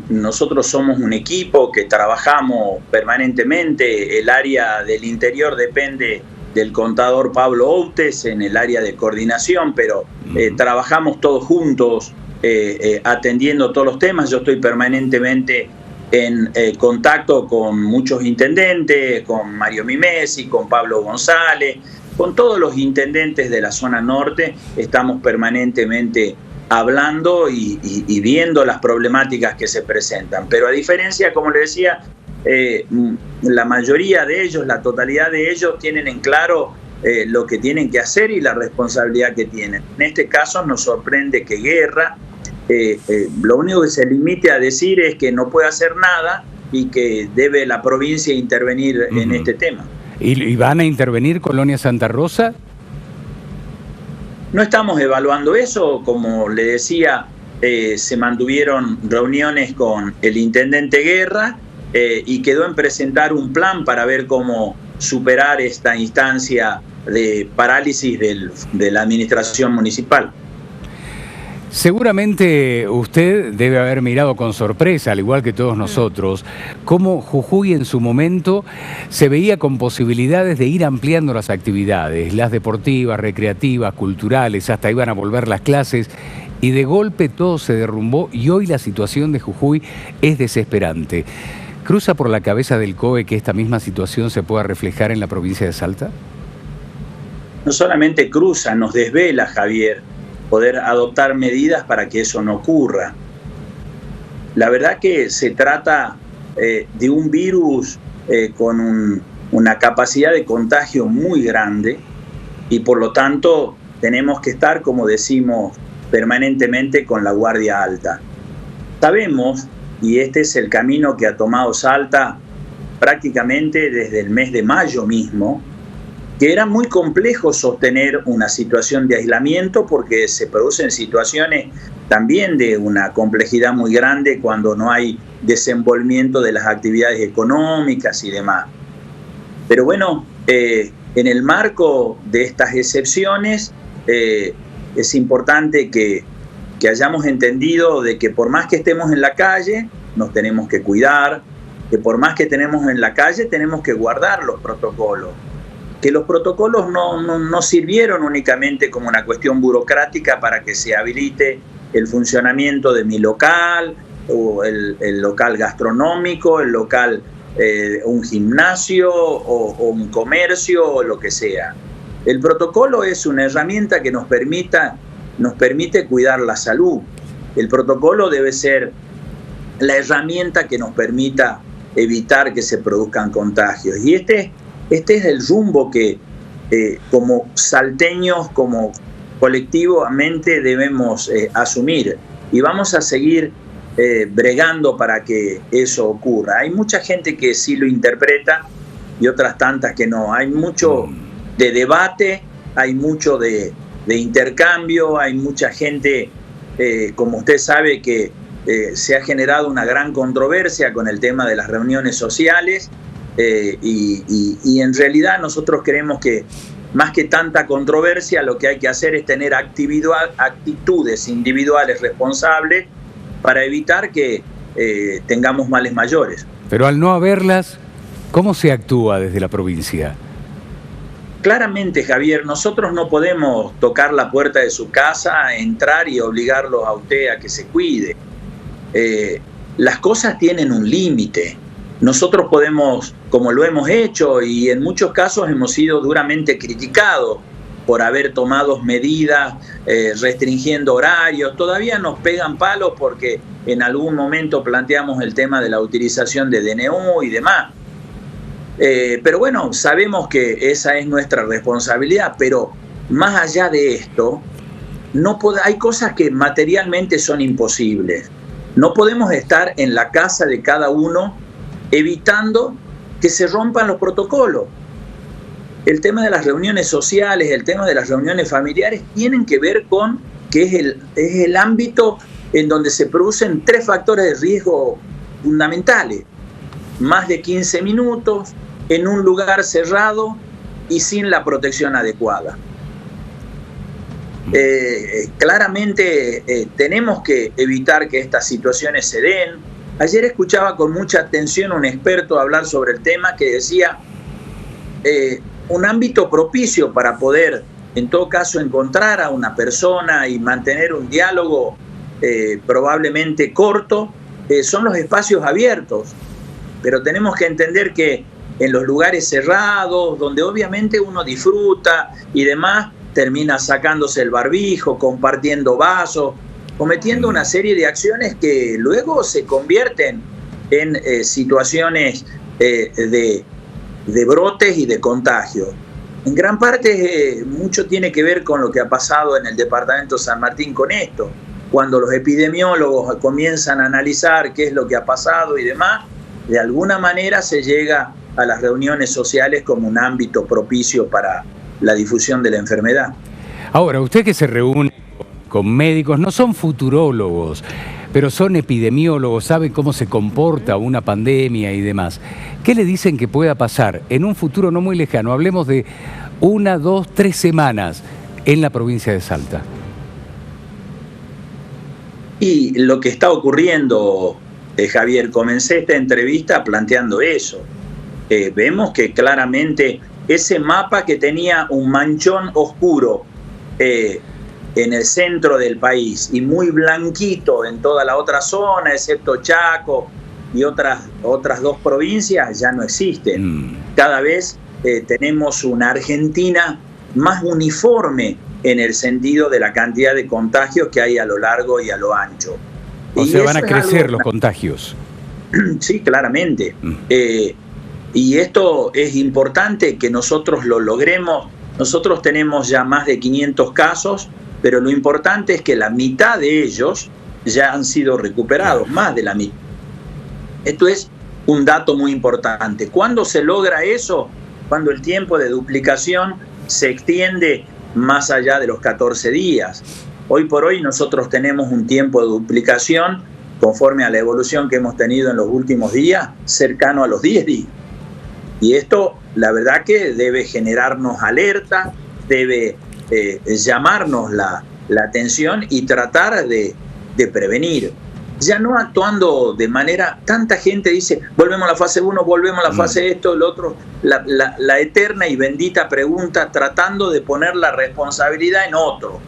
nosotros somos un equipo que trabajamos permanentemente. El área del interior depende del contador Pablo Outes en el área de coordinación, pero trabajamos todos juntos atendiendo todos los temas. Yo estoy permanentemente en contacto con muchos intendentes, con Mario Mimesi, con Pablo González, con todos los intendentes de la zona norte. Estamos permanentemente hablando y viendo las problemáticas que se presentan. Pero a diferencia, como le decía, la mayoría de ellos, la totalidad de ellos tienen en claro lo que tienen que hacer y la responsabilidad que tienen. En este caso nos sorprende que Guerra lo único que se limite a decir es que no puede hacer nada y que debe la provincia intervenir en este tema. ¿Y van a intervenir Colonia Santa Rosa? No estamos evaluando eso. Como le decía, se mantuvieron reuniones con el intendente Guerra y quedó en presentar un plan para ver cómo superar esta instancia de parálisis de la administración municipal. Seguramente usted debe haber mirado con sorpresa, al igual que todos nosotros, cómo Jujuy en su momento se veía con posibilidades de ir ampliando las actividades, las deportivas, recreativas, culturales, hasta iban a volver las clases, y de golpe todo se derrumbó y hoy la situación de Jujuy es desesperante. ¿Cruza por la cabeza del COE que esta misma situación se pueda reflejar en la provincia de Salta? No solamente cruza, nos desvela, Javier, poder adoptar medidas para que eso no ocurra. La verdad que se trata de un virus con una capacidad de contagio muy grande y por lo tanto tenemos que estar, como decimos, permanentemente con la guardia alta. Sabemos, y este es el camino que ha tomado Salta prácticamente desde el mes de mayo mismo, que era muy complejo sostener una situación de aislamiento porque se producen situaciones también de una complejidad muy grande cuando no hay desenvolvimiento de las actividades económicas y demás. Pero bueno, en el marco de estas excepciones es importante que hayamos entendido de que por más que estemos en la calle, nos tenemos que cuidar, que por más que estemos en la calle, tenemos que guardar los protocolos. Que los protocolos no sirvieron únicamente como una cuestión burocrática para que se habilite el funcionamiento de mi local, o el local gastronómico, el local, un gimnasio o un comercio o lo que sea. El protocolo es una herramienta que nos permite cuidar la salud. El protocolo debe ser la herramienta que nos permita evitar que se produzcan contagios. Y este es el rumbo que como salteños, como colectivamente debemos asumir. Y vamos a seguir bregando para que eso ocurra. Hay mucha gente que sí lo interpreta y otras tantas que no. Hay mucho de debate, hay mucho de intercambio, hay mucha gente, como usted sabe, que se ha generado una gran controversia con el tema de las reuniones sociales. Y en realidad nosotros creemos que más que tanta controversia lo que hay que hacer es tener actitudes individuales responsables para evitar que tengamos males mayores. Pero al no haberlas, ¿cómo se actúa desde la provincia? Claramente, Javier, nosotros no podemos tocar la puerta de su casa, entrar y obligarlo a usted a que se cuide. Las cosas tienen un límite. Nosotros podemos, como lo hemos hecho, y en muchos casos hemos sido duramente criticados por haber tomado medidas restringiendo horarios. Todavía nos pegan palos porque en algún momento planteamos el tema de la utilización de DNU y demás. Pero bueno, sabemos que esa es nuestra responsabilidad, pero más allá de esto, hay cosas que materialmente son imposibles. No podemos estar en la casa de cada uno evitando que se rompan los protocolos. El tema de las reuniones sociales, el tema de las reuniones familiares tienen que ver con que es el ámbito en donde se producen 3 factores de riesgo fundamentales. Más de 15 minutos, en un lugar cerrado y sin la protección adecuada. Claramente tenemos que evitar que estas situaciones se den. Ayer escuchaba con mucha atención a un experto hablar sobre el tema que decía un ámbito propicio para poder, en todo caso, encontrar a una persona y mantener un diálogo probablemente corto, son los espacios abiertos. Pero tenemos que entender que en los lugares cerrados, donde obviamente uno disfruta y demás, termina sacándose el barbijo, compartiendo vasos, cometiendo una serie de acciones que luego se convierten en situaciones de brotes y de contagio. En gran parte mucho tiene que ver con lo que ha pasado en el departamento de San Martín con esto. Cuando los epidemiólogos comienzan a analizar qué es lo que ha pasado y demás, de alguna manera se llega a las reuniones sociales como un ámbito propicio para la difusión de la enfermedad. Ahora, usted que se reúne con médicos, no son futurólogos, pero son epidemiólogos, saben cómo se comporta una pandemia y demás. ¿Qué le dicen que pueda pasar en un futuro no muy lejano? Hablemos de 1, 2, 3 semanas en la provincia de Salta. Y lo que está ocurriendo, Javier, comencé esta entrevista planteando eso. Vemos que claramente ese mapa que tenía un manchón oscuro en el centro del país y muy blanquito en toda la otra zona, excepto Chaco y otras 2 provincias, ya no existen. Cada vez tenemos una Argentina más uniforme en el sentido de la cantidad de contagios que hay a lo largo y a lo ancho. O sea, van a crecer los contagios. Sí, claramente. Y esto es importante que nosotros lo logremos. Nosotros tenemos ya más de 500 casos, pero lo importante es que la mitad de ellos ya han sido recuperados, más de la mitad. Esto es un dato muy importante. ¿Cuándo se logra eso? Cuando el tiempo de duplicación se extiende más allá de los 14 días. Hoy por hoy nosotros tenemos un tiempo de duplicación, conforme a la evolución que hemos tenido en los últimos días, cercano a los 10 días. Y esto, la verdad que debe generarnos alerta, debe llamarnos la atención y tratar de prevenir. Ya no actuando de manera, tanta gente dice, volvemos a la fase 1, volvemos a la fase esto, el otro, la eterna y bendita pregunta, tratando de poner la responsabilidad en otro,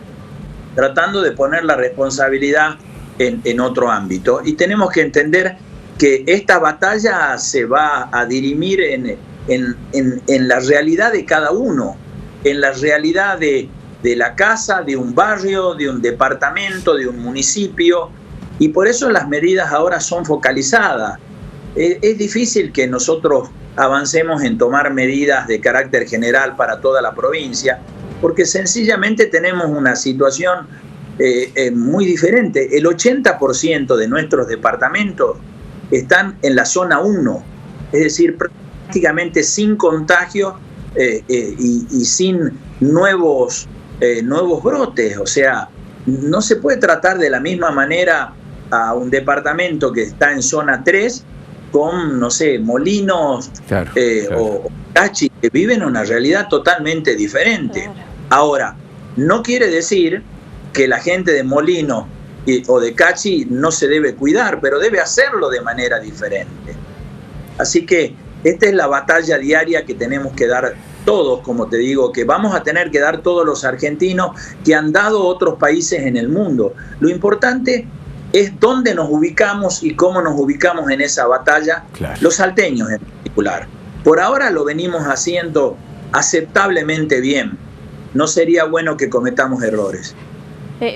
tratando de poner la responsabilidad en otro ámbito. Y tenemos que entender que esta batalla se va a dirimir en la realidad de cada uno, en la realidad de la casa, de un barrio, de un departamento, de un municipio, y por eso las medidas ahora son focalizadas. Es difícil que nosotros avancemos en tomar medidas de carácter general para toda la provincia, porque sencillamente tenemos una situación muy diferente. El 80% de nuestros departamentos están en la zona 1, es decir, prácticamente sin contagios y sin nuevos brotes. O sea, no se puede tratar de la misma manera a un departamento que está en zona 3 con, no sé, Molinos, claro. O Cachi, que viven una realidad totalmente diferente. Claro. Ahora, no quiere decir que la gente de Molinos o de Cachi no se debe cuidar, pero debe hacerlo de manera diferente. Así que esta es la batalla diaria que tenemos que dar todos, como te digo, que vamos a tener que dar todos los argentinos que han dado otros países en el mundo. Lo importante es dónde nos ubicamos y cómo nos ubicamos en esa batalla, claro. Los salteños en particular. Por ahora lo venimos haciendo aceptablemente bien. No sería bueno que cometamos errores.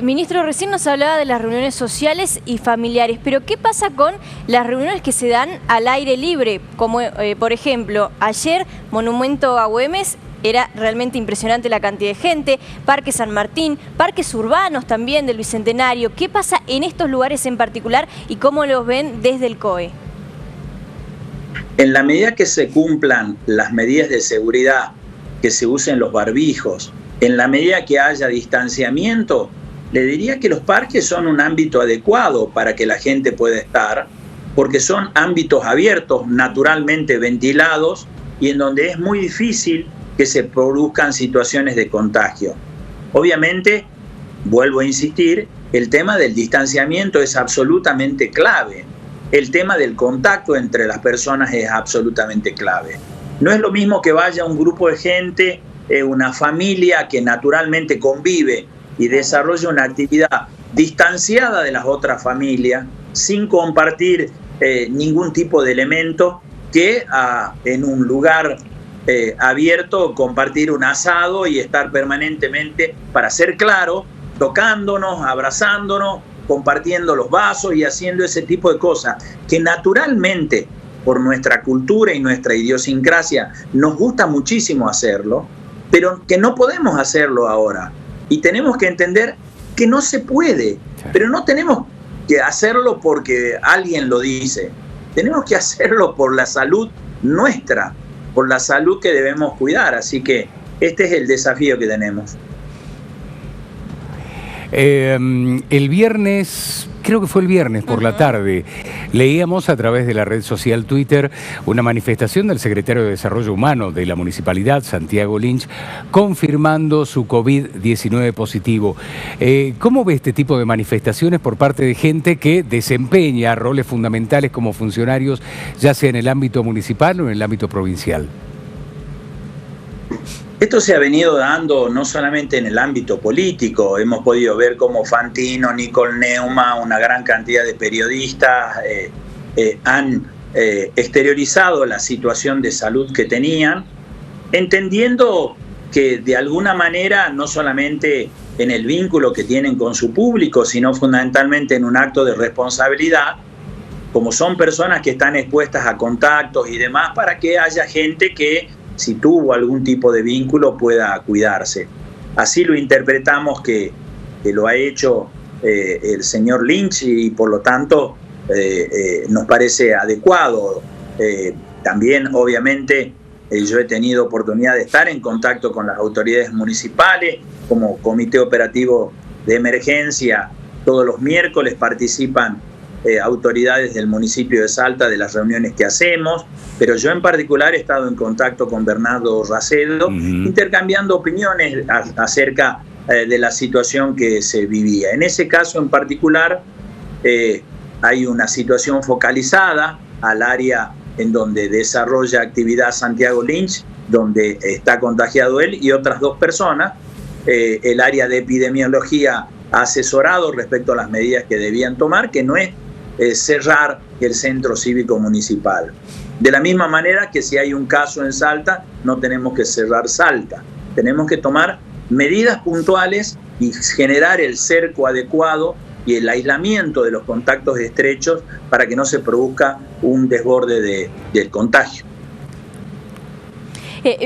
Ministro, recién nos hablaba de las reuniones sociales y familiares, pero ¿qué pasa con las reuniones que se dan al aire libre? Como, por ejemplo, ayer, Monumento a Güemes, era realmente impresionante la cantidad de gente, Parque San Martín, parques urbanos también del Bicentenario. ¿Qué pasa en estos lugares en particular y cómo los ven desde el COE? En la medida que se cumplan las medidas de seguridad, que se usen los barbijos, en la medida que haya distanciamiento, le diría que los parques son un ámbito adecuado para que la gente pueda estar, porque son ámbitos abiertos, naturalmente ventilados, y en donde es muy difícil que se produzcan situaciones de contagio. Obviamente, vuelvo a insistir, el tema del distanciamiento es absolutamente clave. el tema del contacto entre las personas es absolutamente clave. No es lo mismo que vaya un grupo de gente, una familia que naturalmente convive y desarrolla una actividad distanciada de las otras familias, sin compartir ningún tipo de elemento, que en un lugar abierto compartir un asado y estar permanentemente, para ser claro, tocándonos, abrazándonos, compartiendo los vasos y haciendo ese tipo de cosas que naturalmente, por nuestra cultura y nuestra idiosincrasia, nos gusta muchísimo hacerlo, pero que no podemos hacerlo ahora. Y tenemos que entender que no se puede, pero no tenemos que hacerlo porque alguien lo dice. Tenemos que hacerlo por la salud nuestra, por la salud que debemos cuidar. Así que este es el desafío que tenemos. El viernes, creo que fue el viernes por la tarde, leíamos a través de la red social Twitter una manifestación del secretario de Desarrollo Humano de la Municipalidad, Santiago Lynch, confirmando su COVID-19 positivo. ¿Cómo ve este tipo de manifestaciones por parte de gente que desempeña roles fundamentales como funcionarios, ya sea en el ámbito municipal o en el ámbito provincial? Esto se ha venido dando no solamente en el ámbito político. Hemos podido ver cómo Fantino, Nicole Neuma, una gran cantidad de periodistas han exteriorizado la situación de salud que tenían, entendiendo que de alguna manera, no solamente en el vínculo que tienen con su público, sino fundamentalmente en un acto de responsabilidad, como son personas que están expuestas a contactos y demás, para que haya gente que, si tuvo algún tipo de vínculo, pueda cuidarse. Así lo interpretamos que lo ha hecho el señor Lynch, y por lo tanto nos parece adecuado. También, obviamente, yo he tenido oportunidad de estar en contacto con las autoridades municipales. Como comité operativo de emergencia, todos los miércoles participan autoridades del municipio de Salta de las reuniones que hacemos, pero yo en particular he estado en contacto con Bernardo Racedo, intercambiando opiniones acerca de la situación que se vivía. En ese caso en particular hay una situación focalizada al área en donde desarrolla actividad Santiago Lynch, donde está contagiado él y otras 2 personas. El área de epidemiología ha asesorado respecto a las medidas que debían tomar, que no es cerrar el centro cívico municipal. De la misma manera que si hay un caso en Salta, no tenemos que cerrar Salta. Tenemos que tomar medidas puntuales y generar el cerco adecuado y el aislamiento de los contactos estrechos para que no se produzca un desborde del contagio.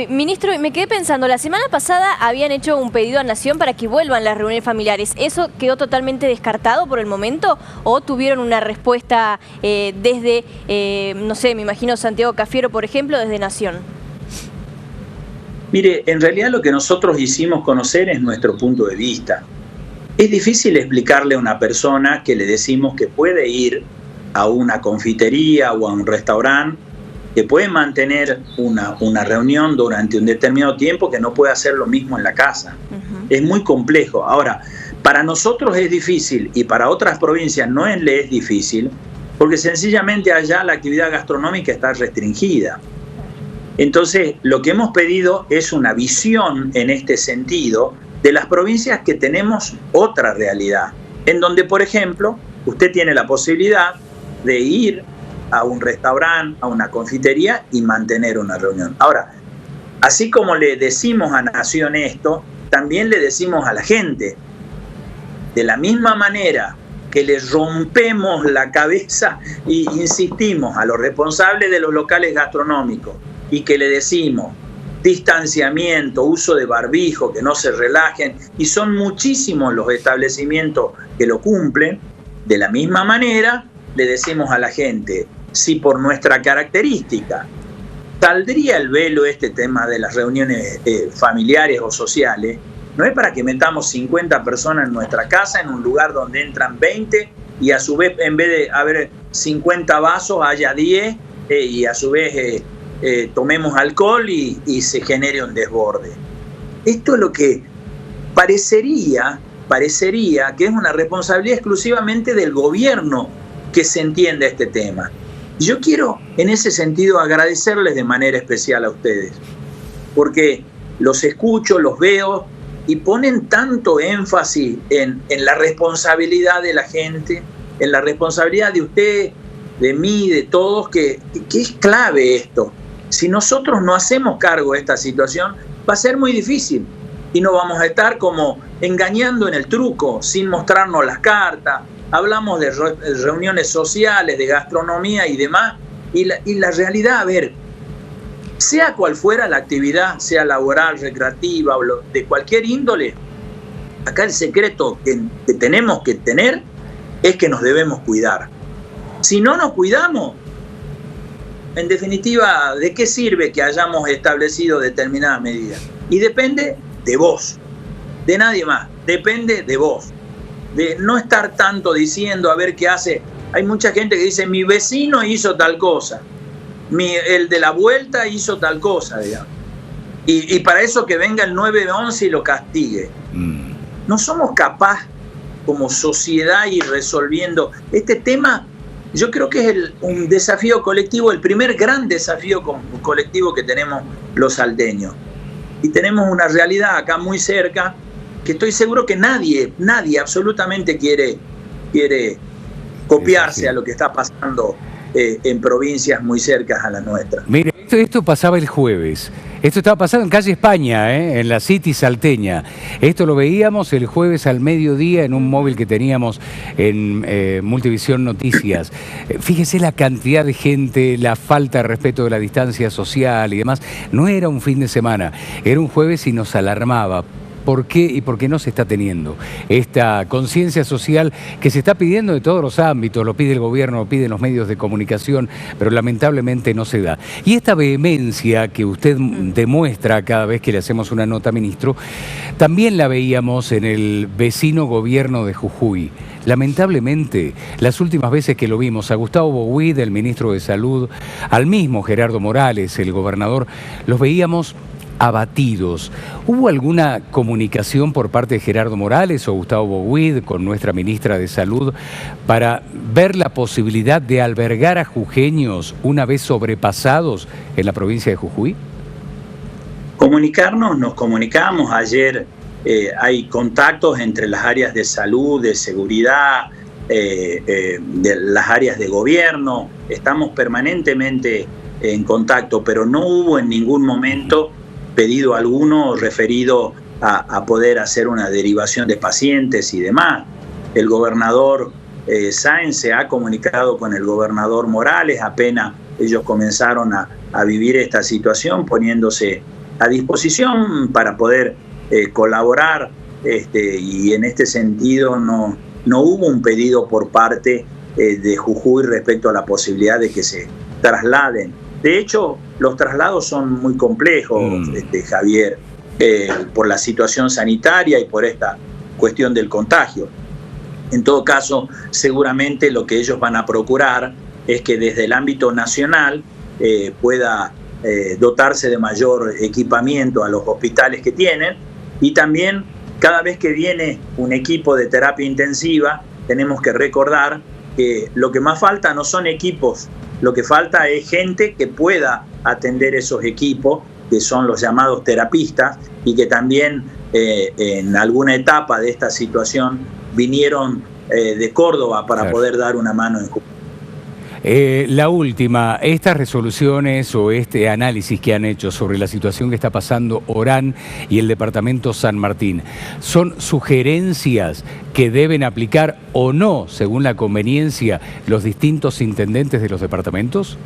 Ministro, me quedé pensando, la semana pasada habían hecho un pedido a Nación para que vuelvan las reuniones familiares. ¿Eso quedó totalmente descartado por el momento o tuvieron una respuesta desde, no sé, me imagino Santiago Cafiero, por ejemplo, desde Nación? Mire, en realidad lo que nosotros hicimos conocer es nuestro punto de vista. Es difícil explicarle a una persona que le decimos que puede ir a una confitería o a un restaurante, que puede mantener una reunión durante un determinado tiempo, que no puede hacer lo mismo en la casa. Es muy complejo. Ahora, para nosotros es difícil y para otras provincias no le es difícil, porque sencillamente allá la actividad gastronómica está restringida. Entonces, lo que hemos pedido es una visión en este sentido de las provincias que tenemos otra realidad, en donde, por ejemplo, usted tiene la posibilidad de ir a un restaurante, a una confitería y mantener una reunión. Ahora, así como le decimos a Nación esto, también le decimos a la gente, de la misma manera que les rompemos la cabeza y insistimos a los responsables de los locales gastronómicos y que le decimos distanciamiento, uso de barbijo, que no se relajen, y son muchísimos los establecimientos que lo cumplen. De la misma manera le decimos a la gente, si por nuestra característica saldría el velo este tema de las reuniones familiares o sociales, no es para que metamos 50 personas en nuestra casa, en un lugar donde entran 20 y a su vez, en vez de haber 50 vasos, haya 10 y a su vez tomemos alcohol y se genere un desborde. Esto es lo que parecería que es una responsabilidad exclusivamente del gobierno que se entienda este tema. Y yo quiero, en ese sentido, agradecerles de manera especial a ustedes, porque los escucho, los veo y ponen tanto énfasis en la responsabilidad de la gente, en la responsabilidad de usted, de mí, de todos, que es clave esto. Si nosotros no hacemos cargo de esta situación, va a ser muy difícil y nos vamos a estar como engañando en el truco, sin mostrarnos las cartas. Hablamos de reuniones sociales, de gastronomía y demás, y la realidad, a ver, sea cual fuera la actividad, sea laboral, recreativa o de cualquier índole, acá el secreto que tenemos que tener es que nos debemos cuidar. Si no nos cuidamos, en definitiva, ¿de qué sirve que hayamos establecido determinadas medidas? Y depende de vos, de nadie más, depende de vos. De no estar tanto diciendo a ver qué hace. Hay mucha gente que dice, mi vecino hizo tal cosa, el de la vuelta hizo tal cosa, digamos. Y para eso que venga el 911 y lo castigue. No somos capaces como sociedad ir resolviendo este tema. Yo creo que es un desafío colectivo, el primer gran desafío colectivo que tenemos los salteños. Y tenemos una realidad acá muy cerca que estoy seguro que nadie absolutamente quiere copiarse a lo que está pasando en provincias muy cercanas a la nuestra. Mire, esto pasaba el jueves. Esto estaba pasando en calle España, en la City salteña. Esto lo veíamos el jueves al mediodía en un móvil que teníamos en Multivisión Noticias. Fíjese la cantidad de gente, la falta de respeto de la distancia social y demás. No era un fin de semana, era un jueves y nos alarmaba. ¿Por qué y por qué no se está teniendo esta conciencia social que se está pidiendo de todos los ámbitos? Lo pide el gobierno, lo piden los medios de comunicación, pero lamentablemente no se da. Y esta vehemencia que usted demuestra cada vez que le hacemos una nota, ministro, también la veíamos en el vecino gobierno de Jujuy. Lamentablemente, las últimas veces que lo vimos, a Gustavo Bouid, el ministro de Salud, al mismo Gerardo Morales, el gobernador, los veíamos abatidos. ¿Hubo alguna comunicación por parte de Gerardo Morales o Gustavo Bouid con nuestra ministra de Salud para ver la posibilidad de albergar a jujeños una vez sobrepasados en la provincia de Jujuy? Nos comunicamos. Ayer hay contactos entre las áreas de salud, de seguridad, de las áreas de gobierno. Estamos permanentemente en contacto, pero no hubo en ningún momento pedido alguno referido a poder hacer una derivación de pacientes y demás. El gobernador Sáenz se ha comunicado con el gobernador Morales, apenas ellos comenzaron a vivir esta situación, poniéndose a disposición para poder colaborar, y en este sentido no hubo un pedido por parte de Jujuy respecto a la posibilidad de que se trasladen. De hecho, los traslados son muy complejos, Javier, por la situación sanitaria y por esta cuestión del contagio. En todo caso, seguramente lo que ellos van a procurar es que desde el ámbito nacional pueda dotarse de mayor equipamiento a los hospitales que tienen, y también cada vez que viene un equipo de terapia intensiva tenemos que recordar que lo que más falta no son equipos, lo que falta es gente que pueda atender esos equipos, que son los llamados terapistas, y que también en alguna etapa de esta situación vinieron de Córdoba para poder dar una mano en Jujuy. La última, estas resoluciones o este análisis que han hecho sobre la situación que está pasando Orán y el departamento San Martín, ¿son sugerencias que deben aplicar o no, según la conveniencia, los distintos intendentes de los departamentos?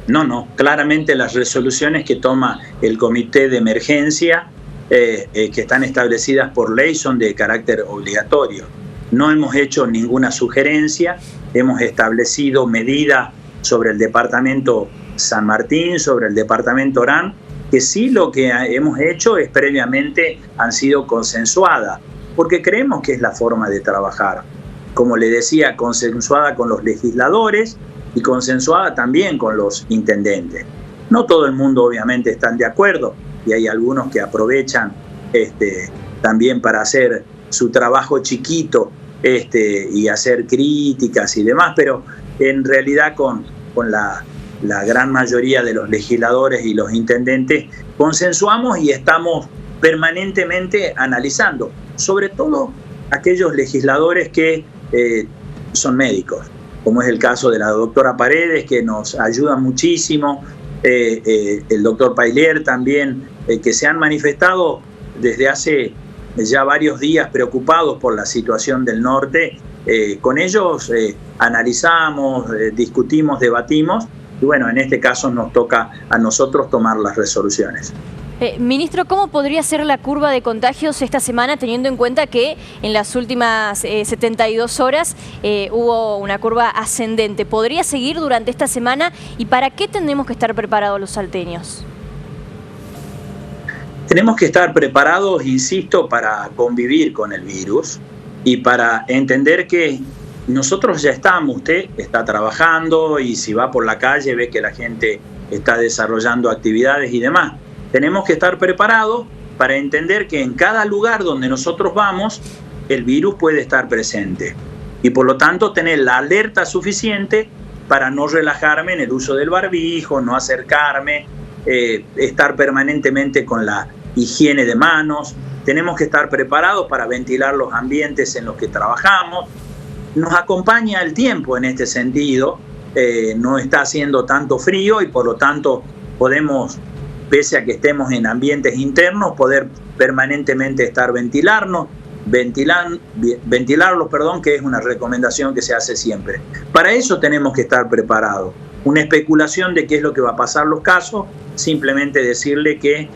No, claramente las resoluciones que toma el comité de emergencia, que están establecidas por ley, son de carácter obligatorio. No hemos hecho ninguna sugerencia, hemos establecido medidas sobre el departamento San Martín, sobre el departamento Orán, que sí lo que hemos hecho es previamente han sido consensuadas, porque creemos que es la forma de trabajar. Como le decía, consensuada con los legisladores y consensuada también con los intendentes. No todo el mundo obviamente están de acuerdo, y hay algunos que aprovechan también para hacer su trabajo chiquito y hacer críticas y demás, pero en realidad con la gran mayoría de los legisladores y los intendentes consensuamos y estamos permanentemente analizando, sobre todo aquellos legisladores que son médicos, como es el caso de la doctora Paredes, que nos ayuda muchísimo, el doctor Pailer también, que se han manifestado desde hace ya varios días preocupados por la situación del norte. Con ellos analizamos, discutimos, debatimos, y bueno, en este caso nos toca a nosotros tomar las resoluciones. Ministro, ¿cómo podría ser la curva de contagios esta semana, teniendo en cuenta que en las últimas 72 horas hubo una curva ascendente? ¿Podría seguir durante esta semana? ¿Y para qué tenemos que estar preparados los salteños? Tenemos que estar preparados, insisto, para convivir con el virus y para entender que nosotros ya estamos, usted está trabajando y si va por la calle ve que la gente está desarrollando actividades y demás. Tenemos que estar preparados para entender que en cada lugar donde nosotros vamos, el virus puede estar presente. Y por lo tanto tener la alerta suficiente para no relajarme en el uso del barbijo, no acercarme, estar permanentemente con la higiene de manos. Tenemos que estar preparados para ventilar los ambientes en los que trabajamos. Nos acompaña el tiempo en este sentido, no está haciendo tanto frío y por lo tanto podemos, pese a que estemos en ambientes internos, poder permanentemente estar ventilarlos, que es una recomendación que se hace siempre. Para eso tenemos que estar preparados. Una especulación de qué es lo que va a pasar los casos, simplemente decirle que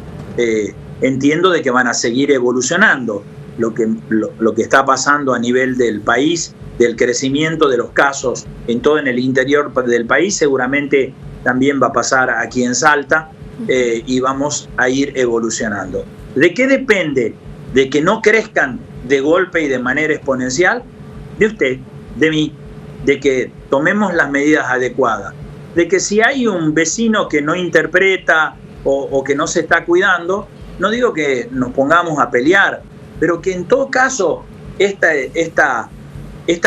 entiendo de que van a seguir evolucionando. Lo que está pasando a nivel del país, del crecimiento de los casos en el interior del país, seguramente también va a pasar aquí en Salta, y vamos a ir evolucionando. ¿De qué depende? De que no crezcan de golpe y de manera exponencial, de usted, de mí, de que tomemos las medidas adecuadas, de que si hay un vecino que no interpreta o que no se está cuidando, no digo que nos pongamos a pelear, pero que en todo caso esta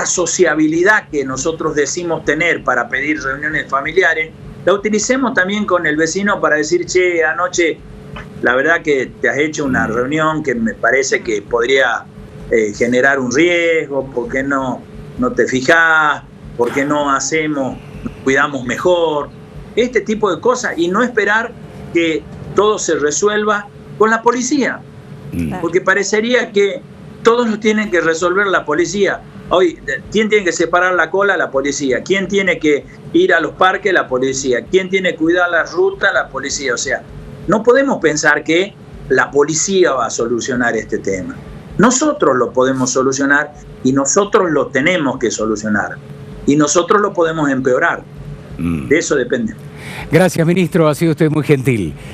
sociabilidad que nosotros decimos tener para pedir reuniones familiares, la utilicemos también con el vecino para decir, che, anoche la verdad que te has hecho una reunión que me parece que podría generar un riesgo, ¿por qué no te fijás? ¿Por qué no cuidamos mejor? Este tipo de cosas, y no esperar que todo se resuelva con la policía, porque parecería que todos lo tienen que resolver la policía. Hoy, ¿quién tiene que separar la cola? La policía. ¿Quién tiene que ir a los parques? La policía. ¿Quién tiene que cuidar la ruta? La policía. O sea, no podemos pensar que la policía va a solucionar este tema. Nosotros lo podemos solucionar y nosotros lo tenemos que solucionar. Y nosotros lo podemos empeorar. De eso depende. Gracias, ministro. Ha sido usted muy gentil.